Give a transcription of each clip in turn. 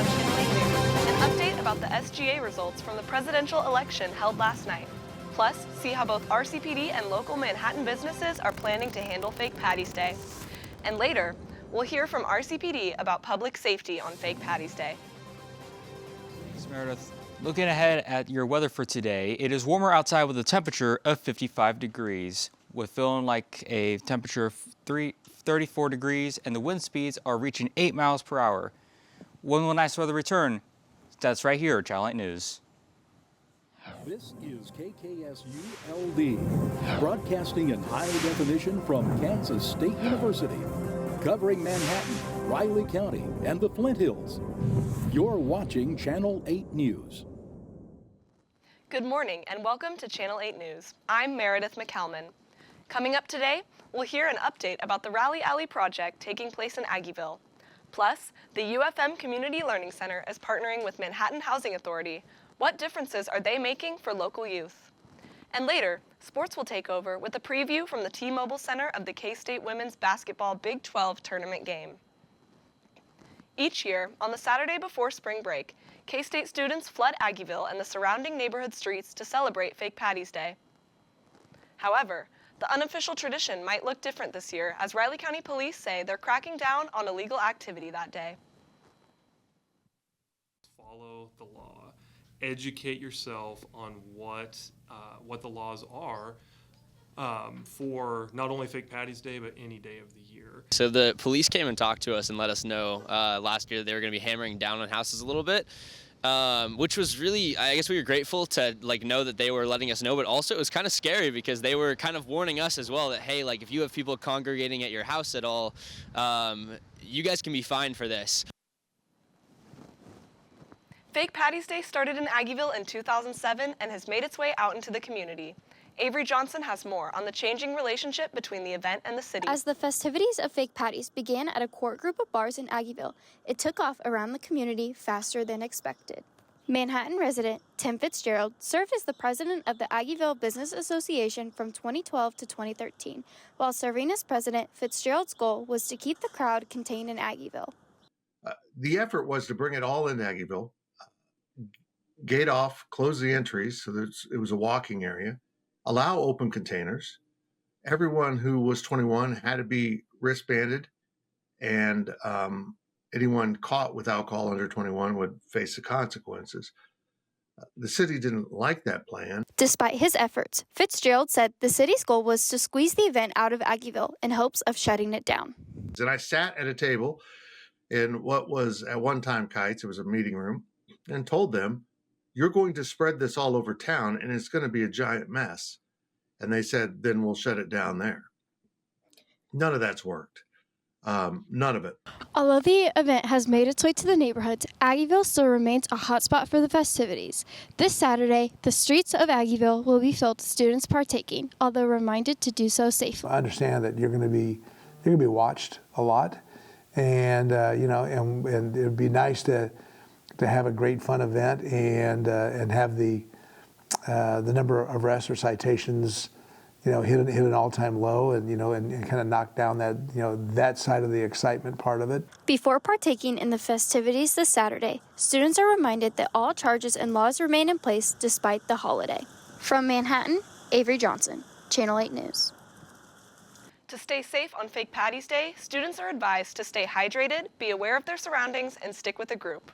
on Channel 8 News, an update about the SGA results from the presidential election held last night. Plus, see how both RCPD and local Manhattan businesses are planning to handle Fake Patty's Day. And later, we'll hear from RCPD about public safety on Fake Patty's Day. Thanks, Meredith. Looking ahead at your weather for today, it is warmer outside with a temperature of 55 degrees, with feeling like a temperature of 34 degrees, and the wind speeds are reaching 8 miles per hour. When will nice weather return? That's right here at Channel 8 News. This is KKSU-LD, broadcasting in high definition from Kansas State University, covering Manhattan, Riley County, and the Flint Hills. You're watching Channel 8 News. Good morning and welcome to Channel 8 News. I'm Meredith McCalman. Coming up today, we'll hear an update about the Rally Alley project taking place in Aggieville. Plus, the UFM Community Learning Center is partnering with Manhattan Housing Authority. What differences are they making for local youth? And later, sports will take over with a preview from the T-Mobile Center of the K-State Women's Basketball Big 12 tournament game. Each year, on the Saturday before spring break, K-State students flood Aggieville and the surrounding neighborhood streets to celebrate Fake Patty's Day. However, the unofficial tradition might look different this year, as Riley County Police say they're cracking down on illegal activity that day. Follow the law. Educate yourself on what the laws are for not only Fake Patty's Day, but any day of the year. So the police came and talked to us and let us know last year they were going to be hammering down on houses a little bit, which was really, I guess we were grateful to know that they were letting us know, but also it was kind of scary because they were kind of warning us as well that, hey, if you have people congregating at your house at all, you guys can be fined for this. Fake Patty's Day started in Aggieville in 2007 and has made its way out into the community. Avery Johnson has more on the changing relationship between the event and the city. As the festivities of Fake Patties began at a core group of bars in Aggieville, it took off around the community faster than expected. Manhattan resident Tim Fitzgerald served as the president of the Aggieville Business Association from 2012 to 2013. While serving as president, Fitzgerald's goal was to keep the crowd contained in Aggieville. The effort was to bring it all in Aggieville, gate off, close the entries so that it was a walking area, allow open containers. Everyone who was 21 had to be wristbanded, and anyone caught with alcohol under 21 would face the consequences. The city didn't like that plan. Despite his efforts, Fitzgerald said the city's goal was to squeeze the event out of Aggieville in hopes of shutting it down. And I sat at a table in what was at one time Kites, it was a meeting room, and told them, you're going to spread this all over town and it's going to be a giant mess. And they said, then we'll shut it down there. None of that's worked. None of it. Although the event has made its way to the neighborhoods, Aggieville still remains a hotspot for the festivities. This Saturday, the streets of Aggieville will be filled with students partaking, although reminded to do so safely. I understand that you're going to be watched a lot, and and it would be nice to have a great fun event and have the number of arrests or citations, hit an all-time low, and kind of knock down that that side of the excitement part of it. Before partaking in the festivities this Saturday, students are reminded that all charges and laws remain in place despite the holiday. From Manhattan, Avery Johnson, Channel 8 News. To stay safe on Fake Patty's Day, students are advised to stay hydrated, be aware of their surroundings, and stick with a group.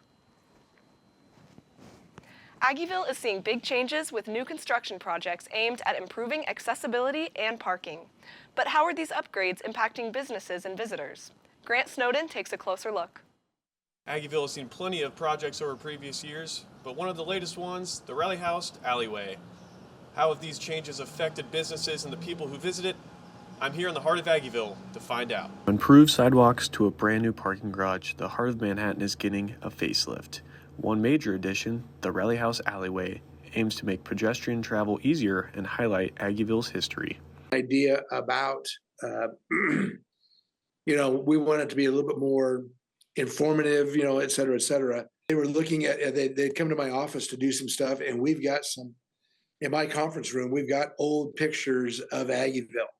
Aggieville is seeing big changes with new construction projects aimed at improving accessibility and parking. But how are these upgrades impacting businesses and visitors? Grant Snowden takes a closer look. Aggieville has seen plenty of projects over previous years, but one of the latest ones, the Rally House alleyway. How have these changes affected businesses and the people who visit it? I'm here in the heart of Aggieville to find out. Improved sidewalks to a brand new parking garage, the heart of Manhattan is getting a facelift. One major addition, the Rally House alleyway, aims to make pedestrian travel easier and highlight Aggieville's history. Idea about, we want it to be a little bit more informative, et cetera, et cetera. They were looking at, they'd come to my office to do some stuff, and we've got in my conference room, we've got old pictures of Aggieville.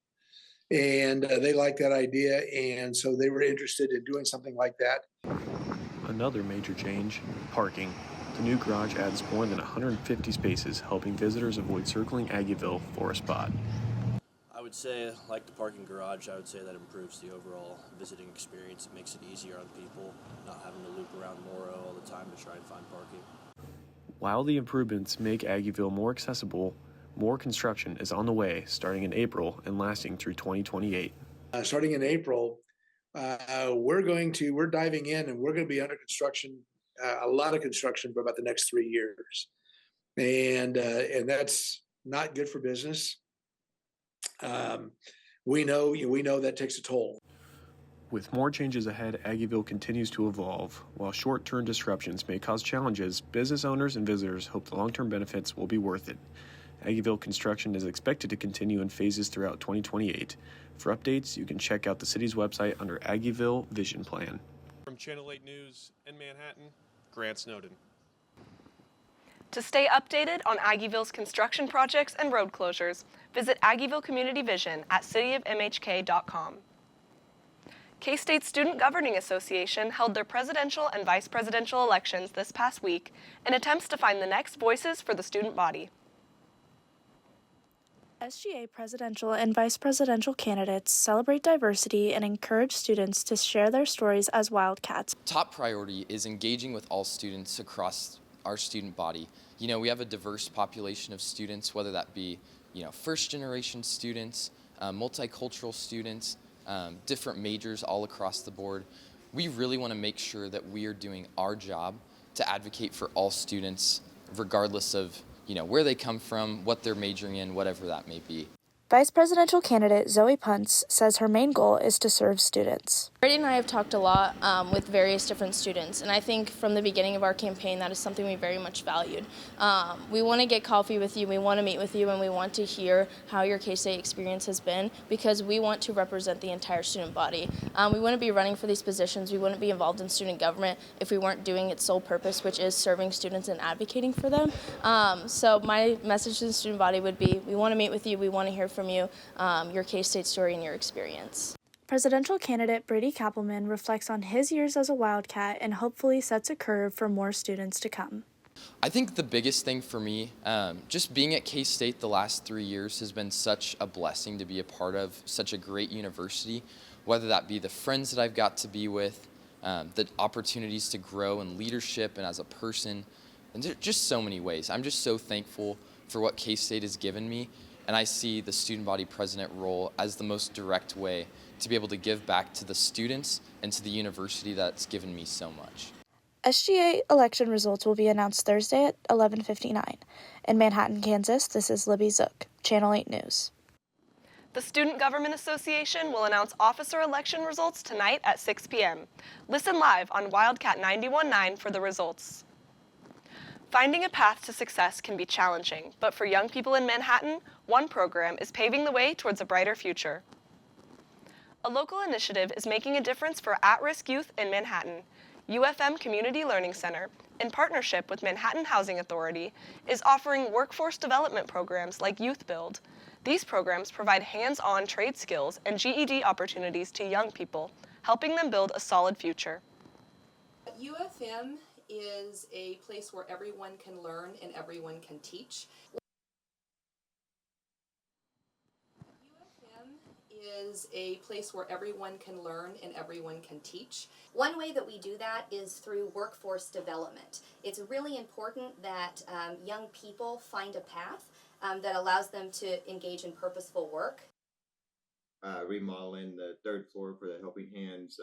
And they liked that idea, and so they were interested in doing something like that. A Another major change, parking. The new garage adds more than 150 spaces, helping visitors avoid circling Aggieville for a spot. I would say, like the parking garage, I would say that improves the overall visiting experience. It makes it easier on people, not having to loop around Morrow all the time to try and find parking. While the improvements make Aggieville more accessible, more construction is on the way starting in April and lasting through 2028. Starting in April, we're diving in and we're going to be under construction, a lot of construction for about the next 3 years. And that's not good for business. We know that takes a toll. With more changes ahead, Aggieville continues to evolve. While short-term disruptions may cause challenges, business owners and visitors hope the long-term benefits will be worth it. Aggieville construction is expected to continue in phases throughout 2028. For updates, you can check out the city's website under Aggieville Vision Plan. From Channel 8 News in Manhattan, Grant Snowden. To stay updated on Aggieville's construction projects and road closures, visit Aggieville Community Vision at cityofmhk.com. K-State Student Governing Association held their presidential and vice presidential elections this past week in attempts to find the next voices for the student body. SGA presidential and vice presidential candidates celebrate diversity and encourage students to share their stories as Wildcats. Top priority is engaging with all students across our student body. You know, we have a diverse population of students, whether that be, first generation students, multicultural students, different majors all across the board. We really want to make sure that we are doing our job to advocate for all students, regardless of where they come from, what they're majoring in, whatever that may be. Vice presidential candidate Zoe Punce says her main goal is to serve students. Brady and I have talked a lot with various different students, and I think from the beginning of our campaign that is something we very much valued. We want to get coffee with you, we want to meet with you, and we want to hear how your K-State experience has been, because we want to represent the entire student body. We wouldn't be running for these positions, we wouldn't be involved in student government if we weren't doing its sole purpose, which is serving students and advocating for them. So my message to the student body would be, we want to meet with you, we want to hear from you, your K-State story and your experience. Presidential candidate Brady Kappelman reflects on his years as a Wildcat and hopefully sets a curve for more students to come. I think the biggest thing for me, just being at K-State the last 3 years has been such a blessing to be a part of such a great university, whether that be the friends that I've got to be with, the opportunities to grow in leadership and as a person, and just so many ways. I'm just so thankful for what K-State has given me, and I see the student body president role as the most direct way to be able to give back to the students and to the university that's given me so much. SGA election results will be announced Thursday at 11:59. In Manhattan, Kansas, this is Libby Zook, Channel 8 News. The Student Government Association will announce officer election results tonight at 6 p.m. Listen live on Wildcat 91.9 for the results. Finding a path to success can be challenging, but for young people in Manhattan, one program is paving the way towards a brighter future. A local initiative is making a difference for at-risk youth in Manhattan. UFM Community Learning Center, in partnership with Manhattan Housing Authority, is offering workforce development programs like Youth Build. These programs provide hands-on trade skills and GED opportunities to young people, helping them build a solid future. UFM is a place where everyone can learn and everyone can teach. UFM is a place where everyone can learn and everyone can teach. One way that we do that is through workforce development. It's really important that young people find a path that allows them to engage in purposeful work. Remodeling the third floor for the Helping Hands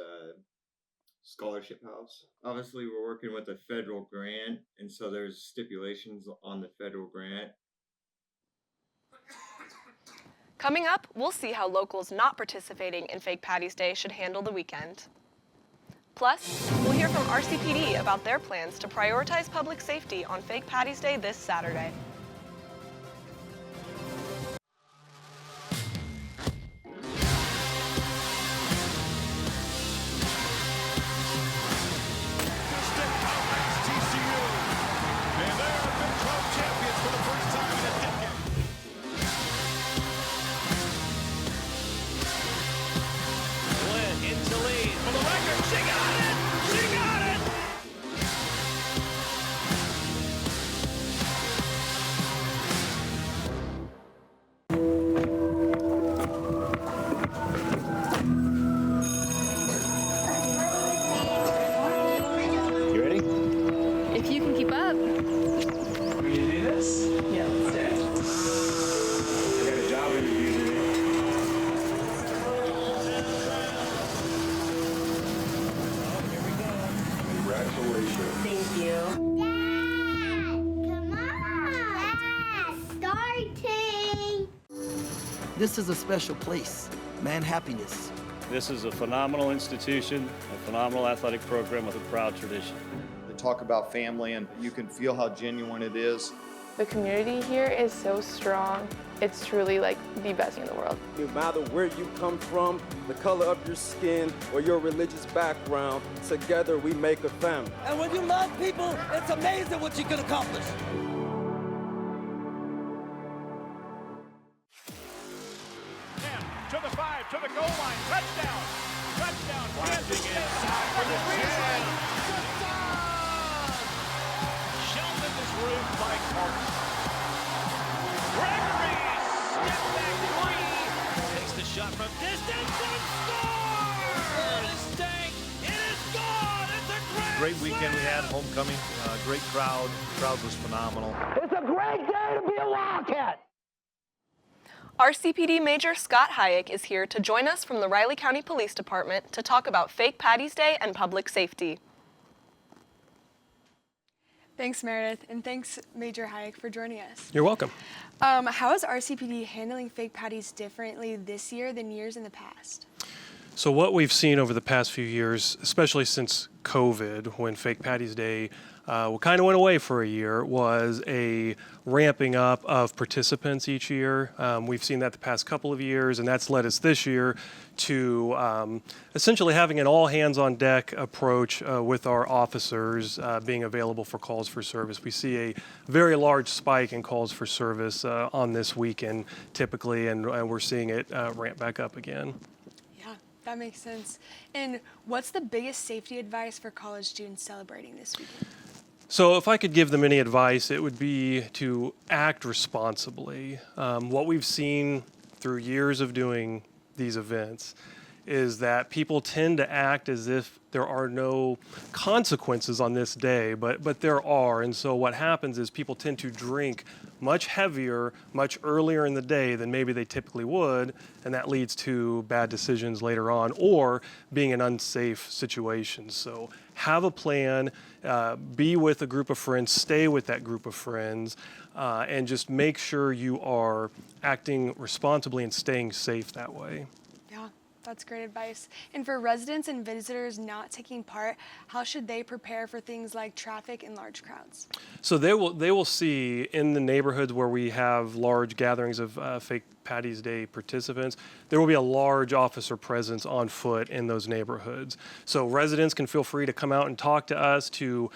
scholarship house. Obviously, we're working with a federal grant, and so there's stipulations on the federal grant. Coming up, we'll see how locals not participating in Fake Patty's Day should handle the weekend. Plus, we'll hear from RCPD about their plans to prioritize public safety on Fake Patty's Day this Saturday. Congratulations. Thank you. Come on! Starting! This is a special place, Manhappiness. This is a phenomenal institution, a phenomenal athletic program with a proud tradition. They talk about family, and you can feel how genuine it is. The community here is so strong. It's truly like the best thing in the world. No matter where you come from, the color of your skin, or your religious background, together we make a family. And when you love people, it's amazing what you can accomplish. To the 5, to the goal line, touchdown, touchdown, Kansas inside for the 10. Sheldon is roofed by Carter. Gregory, step back three, takes the shot from distance and scores! Stank, it is gone, it's a Great weekend we had, homecoming, great crowd, the crowd was phenomenal. It's a great day to be a Wildcat. RCPD Major Scott Hayek is here to join us from the Riley County Police Department to talk about Fake Patty's Day and public safety. Thanks, Meredith, and thanks, Major Hayek, for joining us. You're welcome. How is RCPD handling fake patties differently this year than years in the past? So what we've seen over the past few years, especially since COVID, when Fake Patty's Day kind of went away for a year, was a ramping up of participants each year. We've seen that the past couple of years, and that's led us this year to essentially having an all-hands-on-deck approach with our officers being available for calls for service. We see a very large spike in calls for service on this weekend typically, and we're seeing it ramp back up again. That makes sense. And what's the biggest safety advice for college students celebrating this weekend? So if I could give them any advice, it would be to act responsibly. What we've seen through years of doing these events is that people tend to act as if there are no consequences on this day, but there are. And so what happens is people tend to drink much heavier, much earlier in the day than maybe they typically would, and that leads to bad decisions later on or being in unsafe situations. So have a plan, be with a group of friends, stay with that group of friends, and just make sure you are acting responsibly and staying safe that way. Yeah, that's great advice. And for residents and visitors not taking part, how should they prepare for things like traffic and large crowds? So they will see in the neighborhoods where we have large gatherings of Fake Patty's Day participants, there will be a large officer presence on foot in those neighborhoods. So residents can feel free to come out and talk to us, to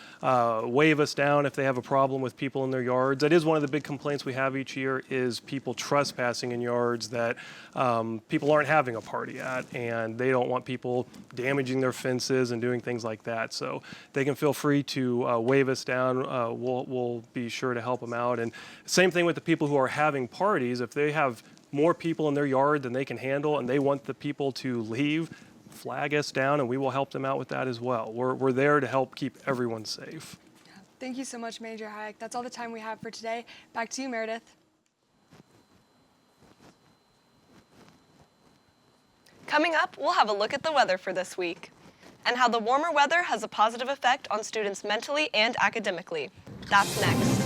wave us down if they have a problem with people in their yards. That is one of the big complaints we have each year, is people trespassing in yards that people aren't having a party at, and they don't want people damaging their fences and doing things like that. So they can feel free to wave us down. We'll be sure to help them out. And same thing with the people who are having parties. If they have more people in their yard than they can handle and they want the people to leave, flag us down and we will help them out with that as well. We're there to help keep everyone safe. Thank you so much, Major Hayek. That's all the time we have for today. Back to you, Meredith. Coming up, we'll have a look at the weather for this week and how the warmer weather has a positive effect on students mentally and academically. That's next.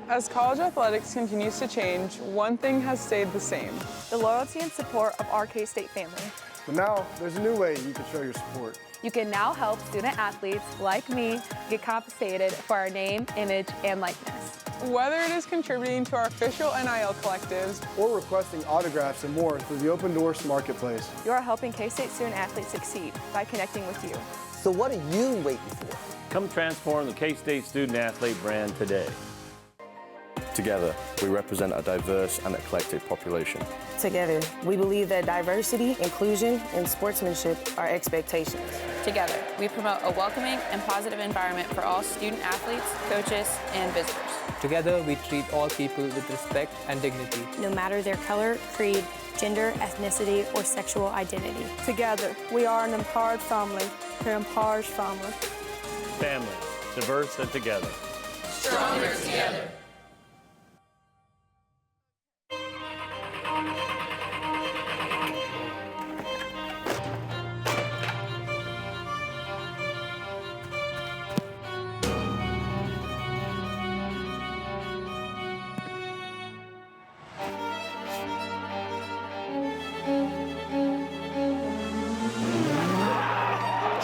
As college athletics continues to change, one thing has stayed the same: the loyalty and support of our K-State family. But now, there's a new way you can show your support. You can now help student athletes like me get compensated for our name, image, and likeness. Whether it is contributing to our official NIL collectives or requesting autographs and more through the Open Doors Marketplace, you are helping K-State student athletes succeed by connecting with you. So what are you waiting for? Come transform the K-State student athlete brand today. Together, we represent a diverse and eclectic population. Together, we believe that diversity, inclusion, and sportsmanship are expectations. Together, we promote a welcoming and positive environment for all student athletes, coaches, and visitors. Together, we treat all people with respect and dignity. No matter their color, creed, gender, ethnicity, or sexual identity. Together, we are an empowered family who empowers family. Family, diverse and together. Stronger together.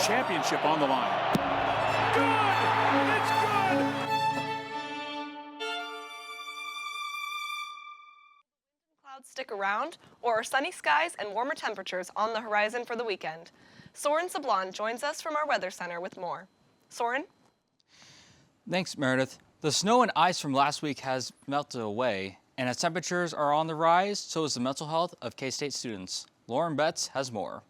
championship on the line. Good! It's good! Clouds stick around, or are sunny skies and warmer temperatures on the horizon for the weekend? Soren Sablon joins us from our Weather Center with more. Soren? Thanks, Meredith. The snow and ice from last week has melted away, and as temperatures are on the rise, so is the mental health of K-State students. Lauren Betts has more.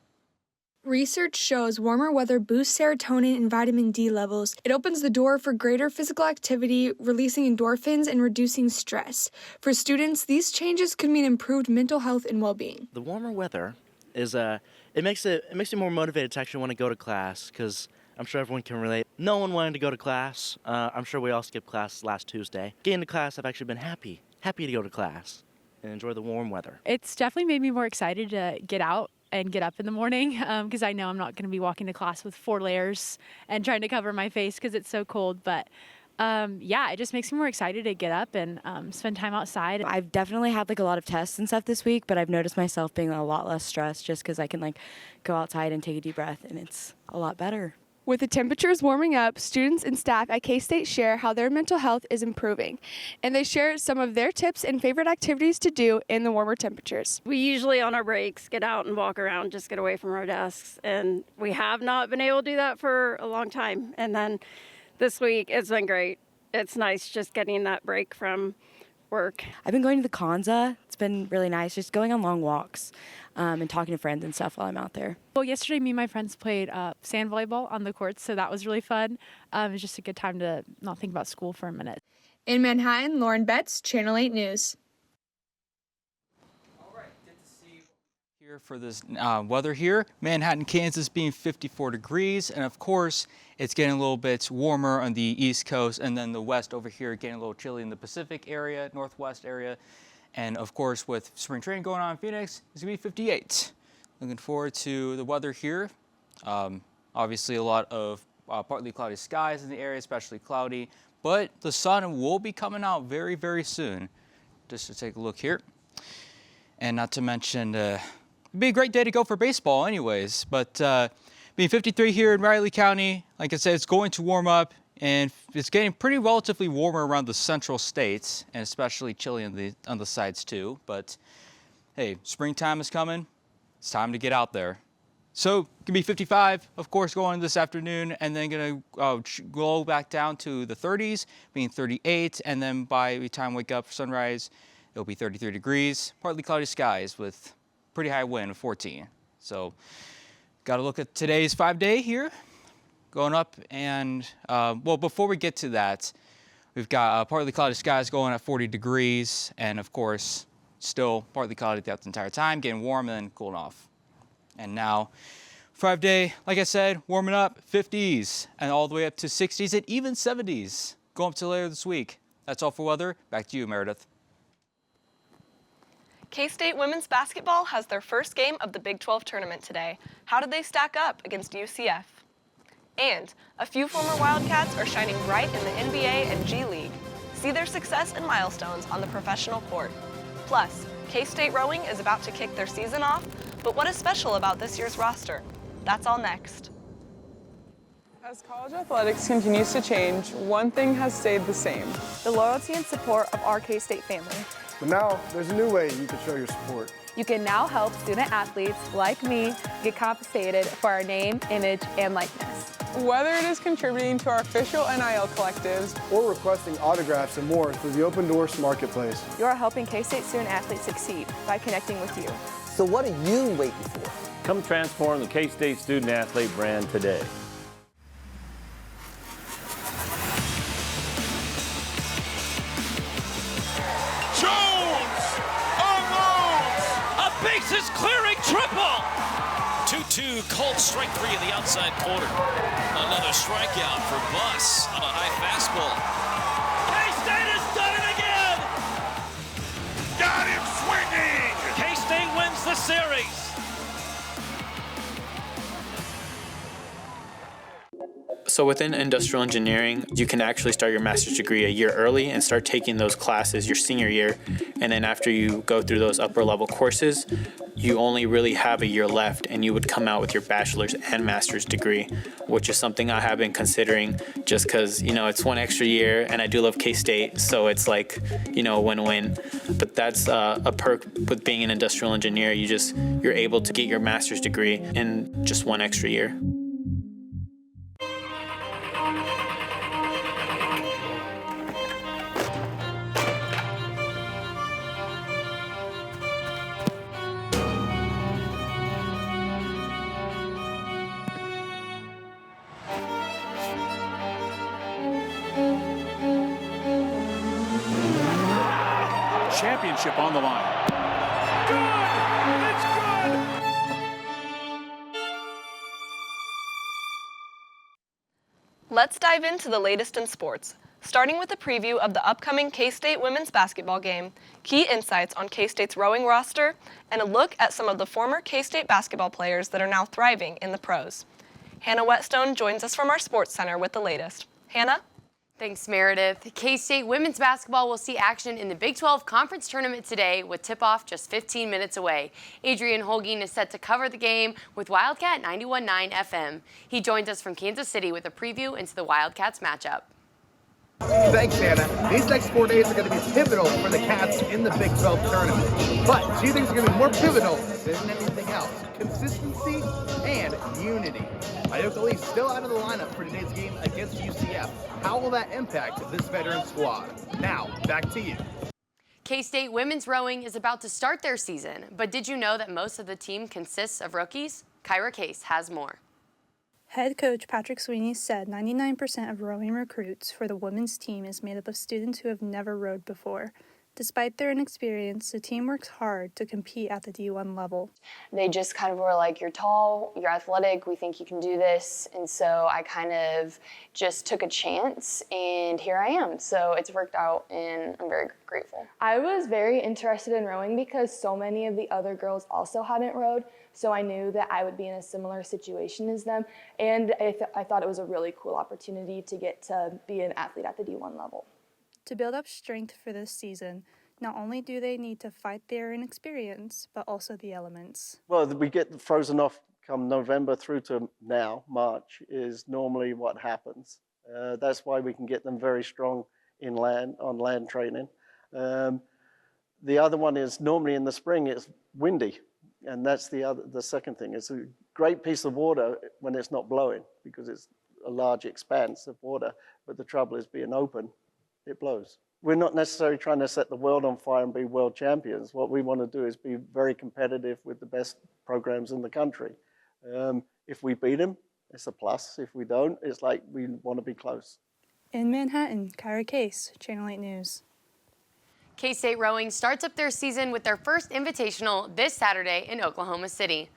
Research shows warmer weather boosts serotonin and vitamin D levels. It opens the door for greater physical activity, releasing endorphins and reducing stress. For students, these changes could mean improved mental health and well-being. The warmer weather is it makes me more motivated to actually want to go to class, because I'm sure everyone can relate. No one wanted to go to class. I'm sure we all skipped class last Tuesday. Getting to class, I've actually been happy to go to class and enjoy the warm weather. It's definitely made me more excited to get out and get up in the morning, because I know I'm not going to be walking to class with 4 layers and trying to cover my face because it's so cold. But yeah, it just makes me more excited to get up and spend time outside. I've definitely had a lot of tests and stuff this week, but I've noticed myself being a lot less stressed just because I can go outside and take a deep breath, and it's a lot better. With the temperatures warming up, students and staff at K-State share how their mental health is improving, and they share some of their tips and favorite activities to do in the warmer temperatures. We usually on our breaks get out and walk around, just get away from our desks, and we have not been able to do that for a long time. And then this week it's been great. It's nice just getting that break from work. I've been going to the Kanza. It's been really nice, just going on long walks and talking to friends and stuff while I'm out there. Well, yesterday me and my friends played sand volleyball on the courts, so that was really fun. It was just a good time to not think about school for a minute. In Manhattan, Lauren Betts, Channel 8 News. Here for this weather here, Manhattan, Kansas being 54 degrees, and of course it's getting a little bit warmer on the East Coast, and then the West over here getting a little chilly in the Pacific area, Northwest area, and of course with spring training going on in Phoenix, it's gonna be 58. Looking forward to the weather here. Obviously a lot of partly cloudy skies in the area, especially cloudy, but the sun will be coming out very, very soon. Just to take a look here, and not to mention. It'd be a great day to go for baseball anyways, but being 53 here in Riley County, like I said, it's going to warm up, and it's getting pretty relatively warmer around the central states, and especially chilly on the sides too. But hey, springtime is coming. It's time to get out there. So it can be 55, of course, going this afternoon, and then gonna go back down to the 30s, being 38, and then by the time we wake up for sunrise, it'll be 33 degrees, partly cloudy skies with pretty high wind of 14. So got to look at today's 5-day here going up, and well, before we get to that, we've got partly cloudy skies going at 40 degrees, and of course still partly cloudy throughout the entire time, getting warm and then cooling off. And now 5-day, like I said, warming up, 50s and all the way up to 60s and even 70s going up to later this week. That's all for weather. Back to you, Meredith. K-State women's basketball has their first game of the Big 12 tournament today. How did they stack up against UCF? And a few former Wildcats are shining bright in the NBA and G League. See their success and milestones on the professional court. Plus, K-State rowing is about to kick their season off, but what is special about this year's roster? That's all next. As college athletics continues to change, one thing has stayed the same: the loyalty and support of our K-State family. But now, there's a new way you can show your support. You can now help student athletes like me get compensated for our name, image, and likeness. Whether it is contributing to our official NIL collectives or requesting autographs and more through the Open Doors Marketplace, you are helping K-State student athletes succeed by connecting with you. So what are you waiting for? Come transform the K-State student athlete brand today. Bases clearing triple. 2-2 Colts, strike 3 in the outside corner. Another strikeout for Buss on a high fastball. K-State has done it again. Got him swinging. K-State wins the series. So within industrial engineering, you can actually start your master's degree a year early and start taking those classes your senior year. And then after you go through those upper level courses, you only really have a year left and you would come out with your bachelor's and master's degree, which is something I have been considering just because, it's one extra year and I do love K-State. So it's like, a win-win. But that's a perk with being an industrial engineer. You're able to get your master's degree in just one extra year. Championship on the line. Good! It's good! Let's dive into the latest in sports, starting with a preview of the upcoming K-State women's basketball game, key insights on K-State's rowing roster, and a look at some of the former K-State basketball players that are now thriving in the pros. Hannah Whetstone joins us from our Sports Center with the latest. Hannah? Thanks, Meredith. K-State women's basketball will see action in the Big 12 Conference Tournament today with tip-off just 15 minutes away. Adrian Holguin is set to cover the game with Wildcat 91.9 FM. He joins us from Kansas City with a preview into the Wildcats matchup. Thanks, Hannah. These next 4 days are going to be pivotal for the Cats in the Big 12 tournament. But two things are going to be more pivotal than anything else: consistency and unity. Ioka Lee still out of the lineup for today's game against UCF. How will that impact this veteran squad? Now, back to you. K-State women's rowing is about to start their season, but did you know that most of the team consists of rookies? Kyra Case has more. Head coach Patrick Sweeney said 99% of rowing recruits for the women's team is made up of students who have never rowed before. Despite their inexperience, the team works hard to compete at the D1 level. They just kind of were like, you're tall, you're athletic, we think you can do this. And so I kind of just took a chance and here I am. So it's worked out and I'm very grateful. I was very interested in rowing because so many of the other girls also hadn't rowed. So I knew that I would be in a similar situation as them. And I thought it was a really cool opportunity to get to be an athlete at the D1 level. To build up strength for this season, not only do they need to fight their inexperience, but also the elements. Well, we get frozen off come November through to now, March, is normally what happens. That's why we can get them very strong on land training. The other one is normally in the spring it's windy, and that's the second thing. It's a great piece of water when it's not blowing because it's a large expanse of water, but the trouble is being open. It blows. We're not necessarily trying to set the world on fire and be world champions. What we want to do is be very competitive with the best programs in the country. If we beat them, it's a plus. If we don't, it's like we want to be close. In Manhattan, Kyra Case, Channel 8 News. K-State rowing starts up their season with their first invitational this Saturday in Oklahoma City.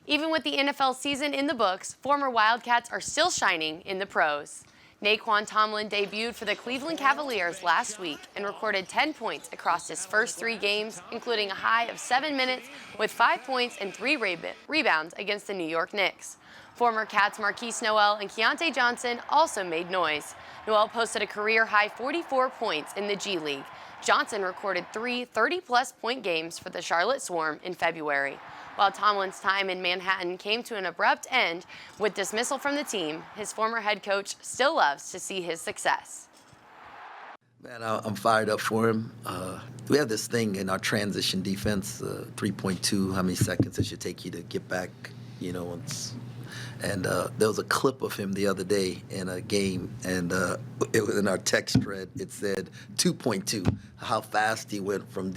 Even with the NFL season in the books, former Wildcats are still shining in the pros. Naquan Tomlin debuted for the Cleveland Cavaliers last week and recorded 10 points across his first 3 games, including a high of 7 minutes with 5 points and 3 rebounds against the New York Knicks. Former Cats Marquise Noel and Keontae Johnson also made noise. Noel posted a career-high 44 points in the G League. Johnson recorded 3 30-plus point games for the Charlotte Swarm in February. While Tomlin's time in Manhattan came to an abrupt end with dismissal from the team, his former head coach still loves to see his success. Man, I'm fired up for him. We have this thing in our transition defense, 3.2, how many seconds it should take you to get back, And there was a clip of him the other day in a game, and it was in our text thread. It said 2.2, how fast he went from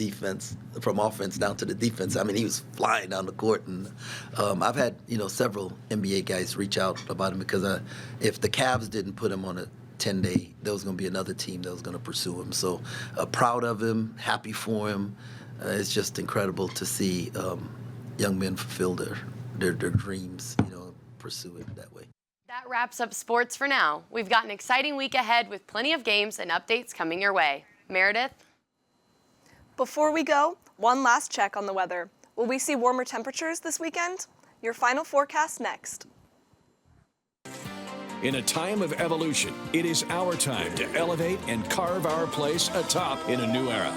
offense down to the defense. I mean, he was flying down the court, and I've had several NBA guys reach out about him because if the Cavs didn't put him on a 10-day, there was going to be another team that was going to pursue him. So proud of him, happy for him. It's just incredible to see young men fulfill their dreams, pursue it that way. That wraps up sports for now. We've got an exciting week ahead with plenty of games and updates coming your way. Meredith? Before we go, one last check on the weather. Will we see warmer temperatures this weekend? Your final forecast next. In a time of evolution, it is our time to elevate and carve our place atop in a new era.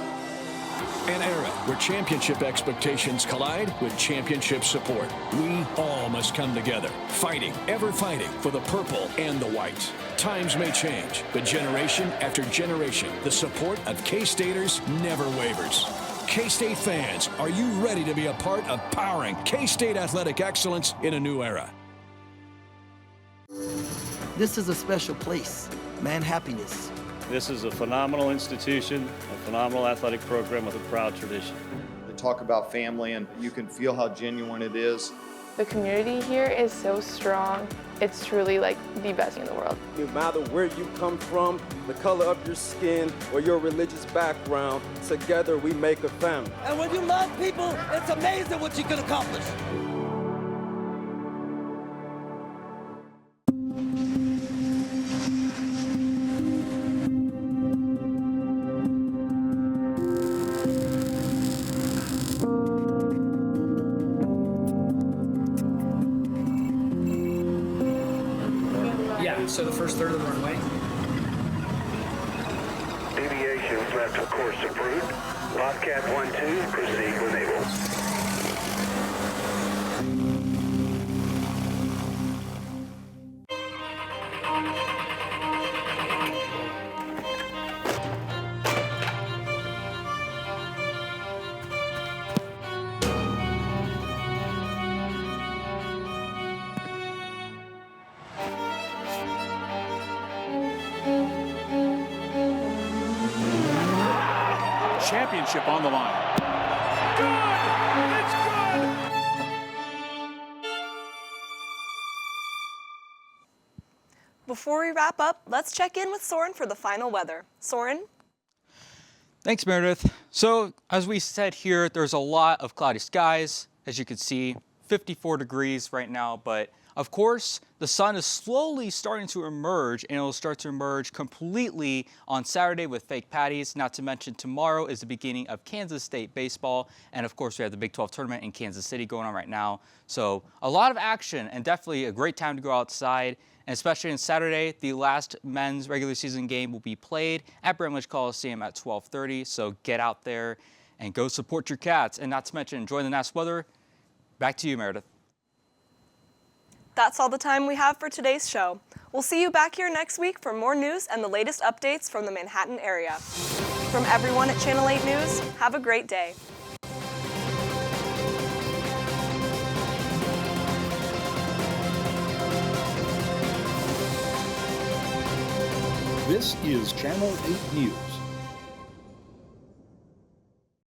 An era where championship expectations collide with championship support. We all must come together, fighting, ever fighting for the purple and the white. Times may change, but generation after generation, the support of K-Staters never wavers. K-State fans, are you ready to be a part of powering K-State athletic excellence in a new era? This is a special place, man, happiness. This is a phenomenal institution, a phenomenal athletic program with a proud tradition. They talk about family, and you can feel how genuine it is. The community here is so strong. It's truly like the best in the world. No matter where you come from, the color of your skin, or your religious background, together we make a family. And when you love people, it's amazing what you can accomplish. So the first third of the runway. Deviations left of course approved. Bobcat 1-2, proceed when able. Championship on the line. Good! It's good! Before we wrap up, let's check in with Soren for the final weather. Soren? Thanks, Meredith. So, as we said here, there's a lot of cloudy skies. As you can see, 54 degrees right now, but of course, the sun is slowly starting to emerge, and it'll start to emerge completely on Saturday with fake patties. Not to mention, tomorrow is the beginning of Kansas State baseball, and of course, we have the Big 12 tournament in Kansas City going on right now. So, a lot of action, and definitely a great time to go outside. And especially on Saturday, the last men's regular season game will be played at Bramlage Coliseum at 12:30. So get out there and go support your Cats. And not to mention, enjoy the nice weather. Back to you, Meredith. That's all the time we have for today's show. We'll see you back here next week for more news and the latest updates from the Manhattan area. From everyone at Channel 8 News, have a great day. This is Channel 8 News.